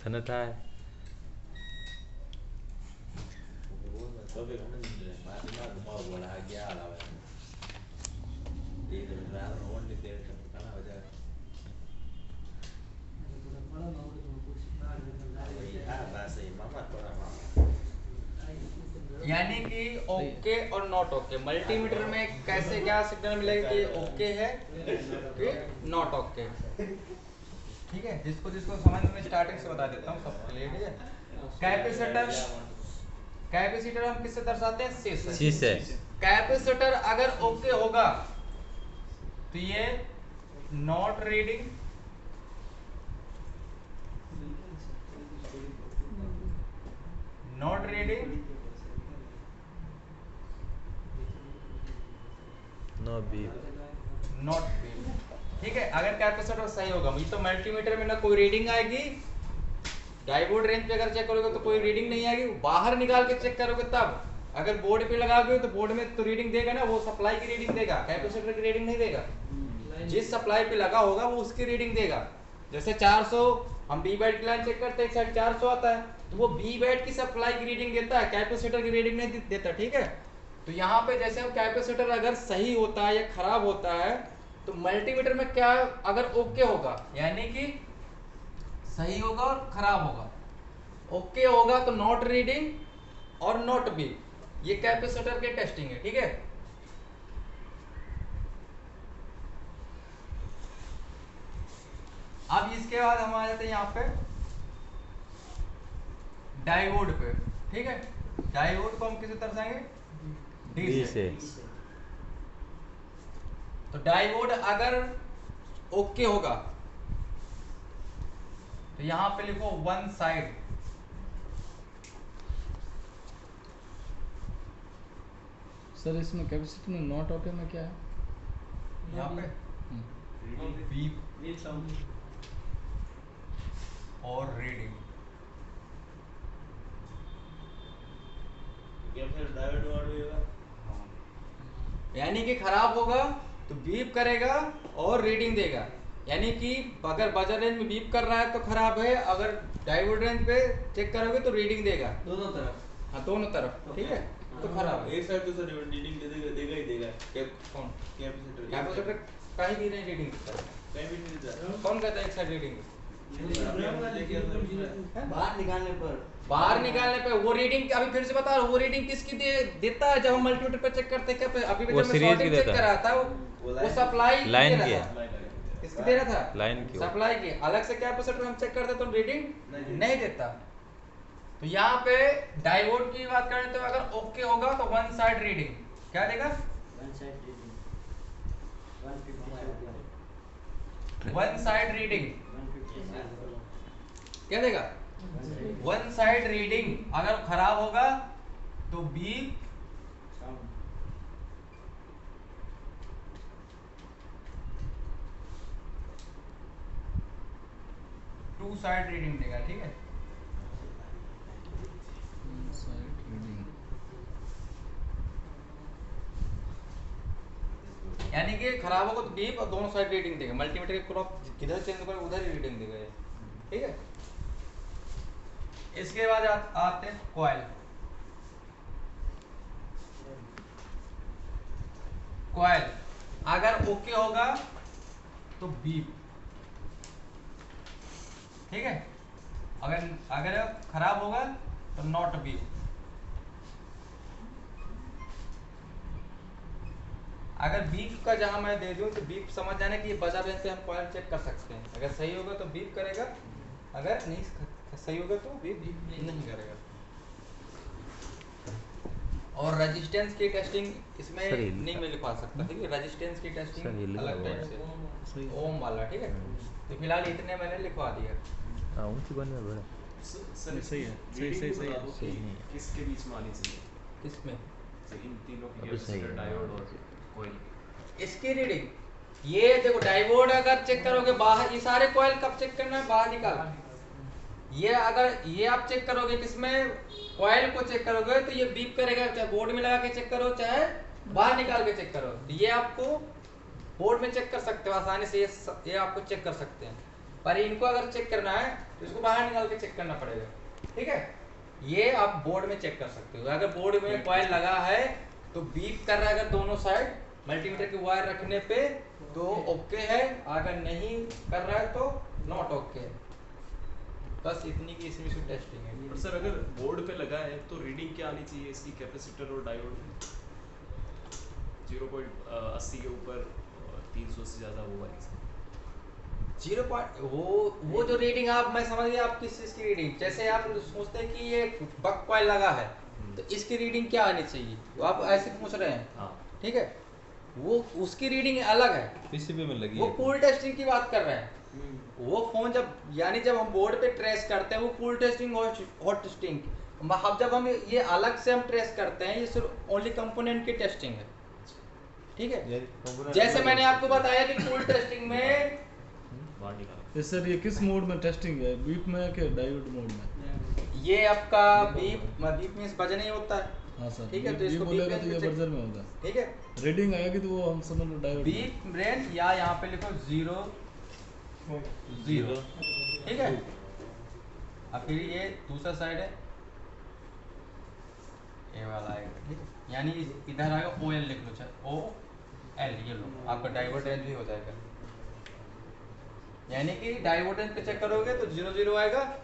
था यानी कि ओके और नॉट ओके मल्टीमीटर में कैसे क्या सिग्नल मिलेगा कि ओके है कि नॉट ओके। ठीक है, जिसको जिसको समझ में स्टार्टिंग से बता देता हूँ सबके लिए। ठीक है, कैपेसिटर कैपेसिटर हम किससे दर्शाते हैं? सी से। कैपेसिटर अगर ओके होगा तो ये not reading, not reading, no B, not B. ठीक है, अगर कैपेसिटर सही होगा, ये तो मल्टीमीटर में ना कोई रीडिंग आएगी, डायोड रेंज पे अगर चेक करोगे तो कोई रीडिंग नहीं आएगी, बाहर निकाल के चेक करोगे तब। अगर बोर्ड पे लगाओगे तो बोर्ड में तो रीडिंग देगा ना, वो सप्लाई की रीडिंग देगा, कैपेसिटर की रीडिंग नहीं देगा। जिस सप्लाई पे लगा होगा वो उसकी रीडिंग देगा। जैसे 400 हम बी बैट की लाइन चेक करते हैं, एक साइड 400 आता है तो वो बी बैट की सप्लाई की रीडिंग देता है, कैपेसिटर की रीडिंग नहीं देता। ठीक है, तो यहाँ पे जैसे हम कैपेसिटर अगर सही होता है या खराब होता है तो मल्टीमीटर में क्या अगर ओके होगा यानी कि सही होगा और खराब होगा। ओके होगा तो नॉट रीडिंग और नॉट बी, ये कैपेसिटर के टेस्टिंग है। ठीक है, अब इसके बाद हम आ जाते हैं यहाँ पे डायोड पे। ठीक है, डायोड को हम किसे दर्शाएंगे? डी से। तो डायोड अगर ओके होगा तो यहां पे लिखो वन साइड। सर इसमें कैपेसिटी में नॉट ओके में क्या है? यहाँ पे बीप और रीडिंग, यानी कि खराब होगा तो बीप करेगा और रीडिंग देगा। यानी कि अगर बजर रेंज में बीप कर रहा है तो खराब है, अगर डायोड रेंज पे चेक करोगे तो रीडिंग देगा दोनों तरफ। हाँ, दोनों तरफ। ठीक है, तो खराब है। एक साइड तो सर रीडिंग देगा ही देगा। कौन? कैपेसिटर कहीं भी नहीं रीडिंग देता है। कहीं भी नहीं देता। कौन कहता है एक साइड रीडिंग? बाहर निकालने पे वो रीडिंग अभी फिर से बता रहा हूँ, वो रीडिंग किसकी देता है जब हम मल्टीमीटर पे चेक करते हैं? क्या अभी भी वो जब मैं सीरीज की शॉर्टिंग चेक देता कर है। रहा था वो सप्लाई लाइन दे की रहा था। किसकी दे रहा था? लाइन की। सप्लाई की। अलग से कैपेसिटर हम चेक करते तो रीडिंग नहीं देता। तो यहाँ पे डायोड की बात करें तो अगर ओके होगा तो वन साइड रीडिंग क्या देगा? वन साइड रीडिंग क्या देगा? One side reading. अगर खराब होगा तो बीप टू साइड रीडिंग देगा। ठीक है, यानी कि खराब होगा तो बीप और दोनों साइड रीडिंग देगा। मल्टीमीटर की क्लॉक किधर चेंज करोगे उधर ही रीडिंग देगा ये। ठीक है, इसके बाद आते हैं कॉइल। कॉइल अगर ओके होगा तो बीप। ठीक है, अगर खराब होगा तो नॉट बीप। अगर बीप का जहां मैं दे दूं तो बीप समझ जाना कि ये बजर रेंज पे हम कॉइल चेक कर सकते हैं। अगर सही होगा तो बीप करेगा, अगर नहीं सही होगा तो बीप नहीं करेगा। और रेजिस्टेंस की टेस्टिंग इसमें नहीं मैं लिखवा सकता। ठीक है, रेजिस्टेंस की टेस्टिंग अलग टाइप से ओम वाला। ठीक है, तो फिलहाल इतने मैंने लिखवा दिया। ऊंची बन में बड़ा सही है, सही है। किसके बीच में आनी चाहिए? किसमें? इन तीनों की अभी सही है। कैपेसिटर, डायोड और कॉइल। इसकी रीडिंग ये देखो, डायोड अगर चेक करोगे बाहर, ये सारे कॉइल कब चेक करना है? बाहर निकाल। ये अगर ये आप चेक करोगे किसमें? कॉइल को चेक करोगे तो ये बीप करेगा, चाहे बोर्ड में लगा के चेक करो चाहे बाहर निकाल के चेक करो। ये आपको बोर्ड में चेक कर सकते हो आसानी से, ये आपको चेक कर सकते हैं। पर इनको अगर चेक करना है तो इसको बाहर निकाल के चेक करना पड़ेगा। ठीक है, ये आप बोर्ड में चेक कर सकते हो। अगर बोर्ड में कॉइल लगा है तो बीप कर रहा है अगर दोनों साइड मल्टीमीटर की वायर रखने पे तो ओके है, अगर नहीं कर रहा है तो नॉट ओके है। बस इतनी की इसमें टेस्टिंग है। पर सर अगर बोर्ड पे लगा है तो रीडिंग क्या आनी चाहिए इसकी कैपेसिटर और डायोड 0.80 के ऊपर 300 से ज़्यादा वो वाली। 0. वो जो रीडिंग आप, मैं समझ गया आप किस चीज की रीडिंग, जैसे आप सोचते हैं कि ये बक कॉइल लगा है तो इसकी रीडिंग क्या आनी चाहिए, तो आप ऐसे पूछ रहे हैं। हाँ ठीक है, वो उसकी रीडिंग अलग है, पीसीबी में लगी वो है। पूल टेस्टिंग की बात कर रहे हैं। वो फोन जब यानी जब हम बोर्ड पे ट्रेस करते हैं वो पूल टेस्टिंग हॉट टेस्टिंग। अब जब हम ये अलग से हम ट्रेस करते हैं ये सिर्फ ओनली कंपोनेंट की टेस्टिंग है। ठीक है, जैसे मैंने आपको बताया कि पूल टेस्टिंग में बाहर निकाला। ये सर ये किस मोड में टेस्टिंग है, बीप में कि डायोड मोड में? ये आपका बीप मींस बजने ही होता है। हाँ सर, ठीक है, तो बीप इसको बोलेगा बीप तो ये रेंज बजर में होगा। ठीक है, रीडिंग आएगी तो वो हम समझ लो डायोड में। बीप रेंज या यहाँ पे लिखो 0 0। ठीक है, अब फिर ये दूसरा साइड है ये वाला आएगा। ठीक है, यानी इधर आएगा OL लिख लो, चाहे OL ये लो, आपका डाइवर्जेंस भी हो जाएगा। यानी कि डाइवर्जेंस पे चेक करोगे तो 0 0 आएगा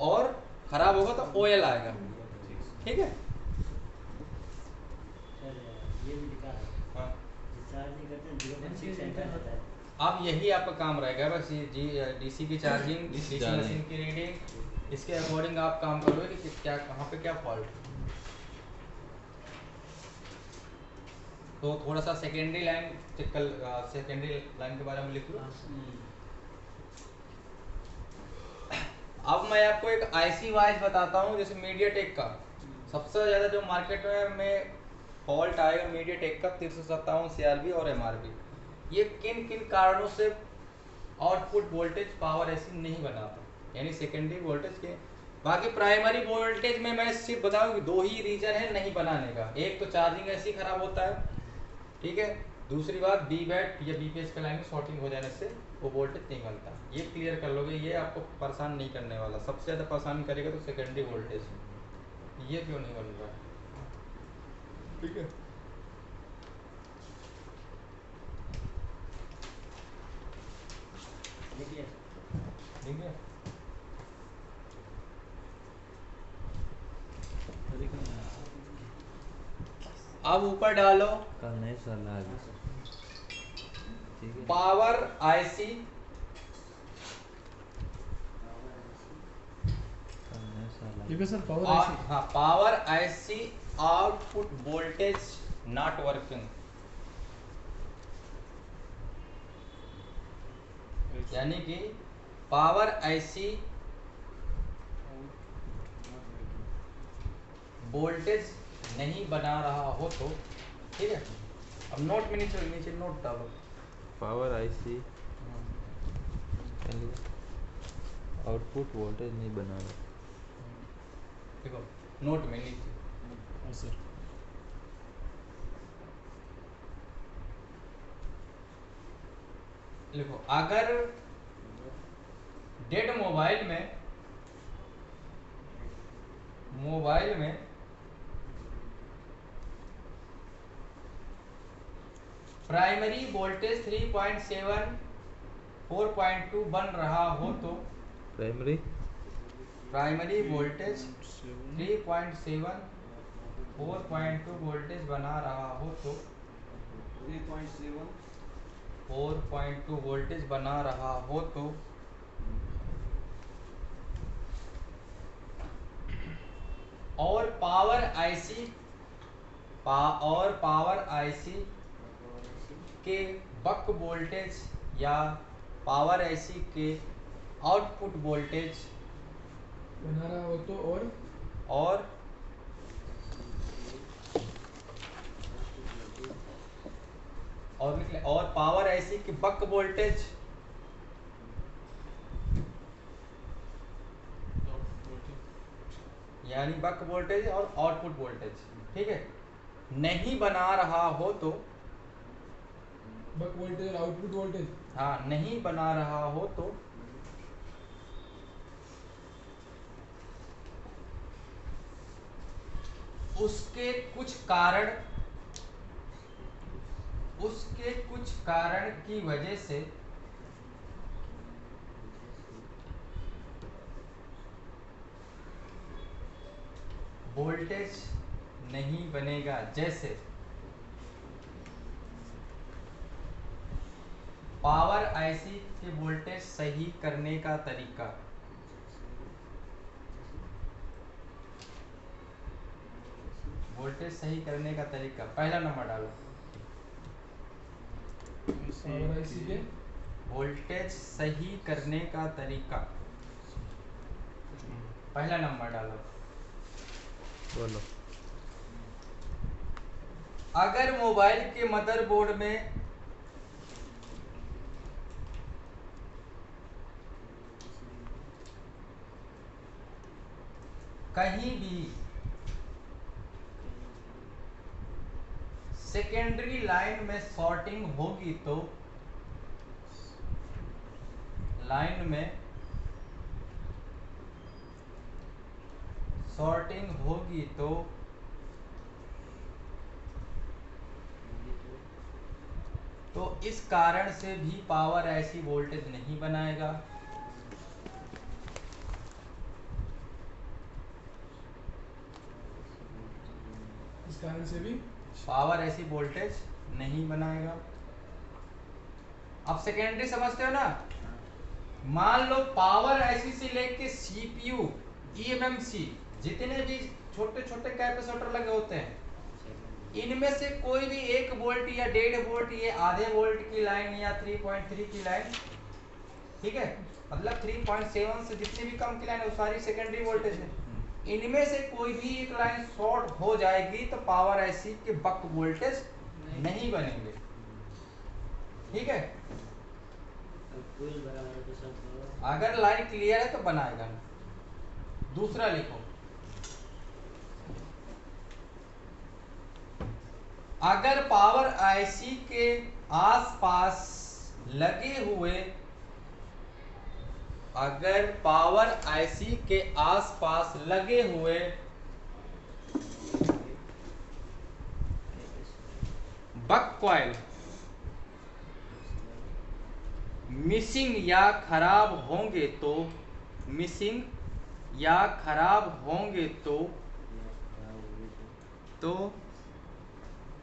और खराब होगा तो OL आएगा। ठीक है, ये भी लिखा है। हाँ। चार्ज नहीं करते 0.6 सेंटर रहता है। अब यही आपका काम रहेगा बस, ये डीसी की चार्जिंग, डीसी मशीन की रीडिंग, इसके अकॉर्डिंग आप काम करोगे कि क्या कहाँ पे क्या फॉल्ट। तो थोड़ा सा सेकेंडरी लाइन चेक कर, सेकेंडरी लाइन के बारे में लिख लो। अब मैं आपको एक आईसी वाइज बताता हूँ, जैसे मीडियाटेक का सबसे ज़्यादा जो मार्केट में फॉल्ट आएगा मीडियाटेक का 357 CRB और MRB। ये किन किन कारणों से आउटपुट वोल्टेज पावर ऐसी नहीं बनाता, यानी सेकेंडरी वोल्टेज के। बाकी प्राइमरी वोल्टेज में मैं सिर्फ बताऊँ कि 2 ही रीजन है नहीं बनाने का। एक तो चार्जिंग ऐसे ही खराब होता है, ठीक है, दूसरी बात बीबैट या बीपीएस के लाइन में शॉर्टिंग हो जाने से वो वोल्टेज नहीं बनता। ये क्लियर कर लोगे, ये आपको परेशान नहीं करने वाला। सबसे ज़्यादा परेशान करेगा तो सेकेंडरी वोल्टेज, ये क्यों नहीं बन रहा है। ठीक है, देखिए ठीक है। अब ऊपर डालो कल नहीं साल आ गया। ठीक है, पावर आईसी, कल नहीं साल आ ठीक गया। है सर, पावर और आईसी। हाँ power IC output voltage not working, यानी कि पावर आईसी वोल्टेज नहीं बना रहा हो तो, ठीक है। अब नोट में नीचे नीचे नोट डालो, पावर आईसी आउटपुट वोल्टेज नहीं बना रहा। देखो नोट में नीचे हाँ सर, लिखो, अगर डेड मोबाइल में प्राइमरी वोल्टेज 3.7 4.2 बन रहा हो तो, प्राइमरी वोल्टेज 3.7 4.2 वोल्टेज बना रहा हो तो, 3.7 4.2 वोल्टेज बना रहा हो तो और पावर आईसी के बक वोल्टेज या पावर आईसी के आउटपुट वोल्टेज बना रहा हो तो और लिख ले, और पावर आईसी के बक वोल्टेज यानी बक वोल्टेज और आउटपुट वोल्टेज, ठीक है, नहीं बना रहा हो तो, बक वोल्टेज और आउटपुट वोल्टेज हाँ नहीं बना रहा हो तो उसके कुछ कारण की वजह से वोल्टेज नहीं बनेगा। जैसे पावर आईसी के वोल्टेज सही करने का तरीका। वोल्टेज सही करने का तरीका, पहला नंबर डालो। पावर आईसी के वोल्टेज सही करने का तरीका, पहला नंबर डालो। बोलो। अगर मोबाइल के मदरबोर्ड में कहीं भी सेकेंडरी लाइन में शॉर्टिंग होगी तो तो इस कारण से भी पावर ऐसी वोल्टेज नहीं बनाएगा। इस कारण से भी पावर ऐसी वोल्टेज नहीं बनाएगा। अब सेकेंडरी समझते हो ना? मान लो पावर ऐसी से लेके सीपीयू, ईएमएमसी, जितने भी छोटे छोटे कैपेसिटर लगे होते हैं, इनमें से कोई भी 1 वोल्ट या 1.5 वोल्ट, ये आधे वोल्ट की लाइन या 3.3 की लाइन, ठीक है, मतलब 3.7 से जितनी भी कम की लाइन है वो सारी सेकेंडरी वोल्टेज है। इनमें से कोई भी एक लाइन शॉर्ट हो जाएगी तो पावर ऐसी के बक वोल्टेज नहीं बनेंगे, ठीक है। अगर लाइन क्लियर है तो बनाएगा। दूसरा लिखो, अगर पावर आईसी के आसपास लगे हुए बक कॉइल मिसिंग या खराब होंगे तो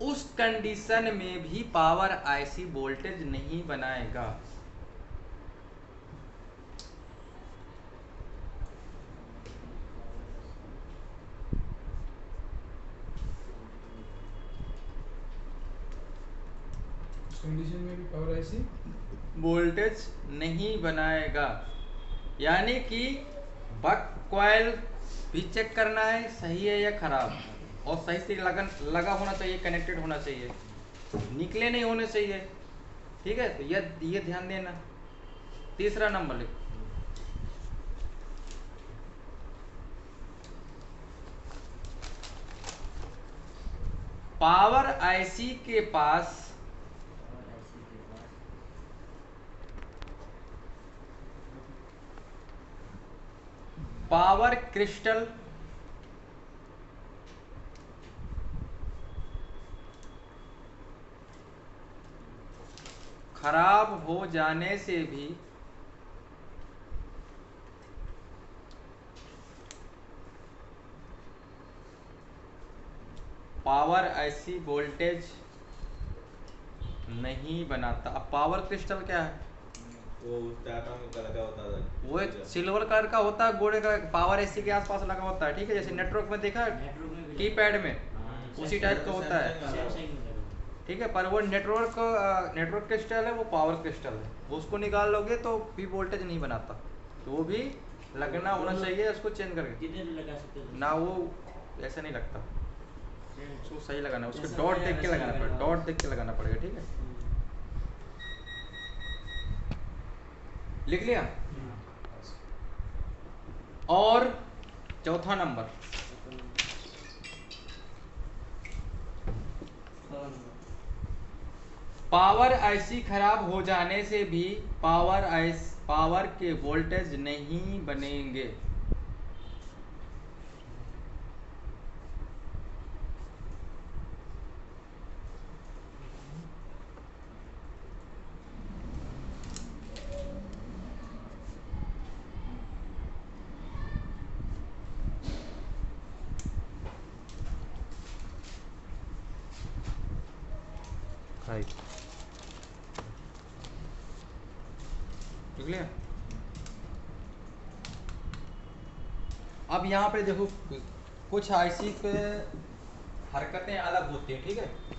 उस कंडीशन में भी पावर आईसी वोल्टेज नहीं बनाएगा। कंडीशन में भी पावर आईसी वोल्टेज नहीं बनाएगा, यानी कि बक कॉइल भी चेक करना है सही है या खराब, और सही से लगा होना चाहिए, कनेक्टेड होना चाहिए, निकले नहीं होने चाहिए, ठीक है। तो ये ध्यान देना। तीसरा नंबर लिखो, पावर आईसी के पास पावर क्रिस्टल खराब हो जाने से भी पावर ऐसी वोल्टेज नहीं बनाता। अब पावर क्रिस्टल क्या है? वो टाटा में का लगा होता था, वो सिल्वर कलर का होता है, गोल्ड का, पावर ऐसी के आसपास लगा होता है, ठीक है। जैसे नेटवर्क में देखा कीपैड में उसी टाइप का होता है, ठीक है। पर वो नेटवर्क क्रिस्टल है, वो पावर क्रिस्टल है, वो उसको निकाल लोगे तो भी वोल्टेज नहीं बनाता, तो वो भी लगना होना चाहिए, उसको चेंज करके लगा सकते हो ना, वो ऐसा नहीं लगता, उसको सही लगाना, उसको डॉट देख के लगाना पड़ेगा, डॉट देख के लगाना पड़ेगा, ठीक है। लिख लिया। और चौथा नंबर, पावर आईसी खराब हो जाने से भी पावर के वोल्टेज नहीं बनेंगे। High clear. अब यहाँ पे देखो कुछ आईसी पे हरकतें अलग होती हैं, ठीक है।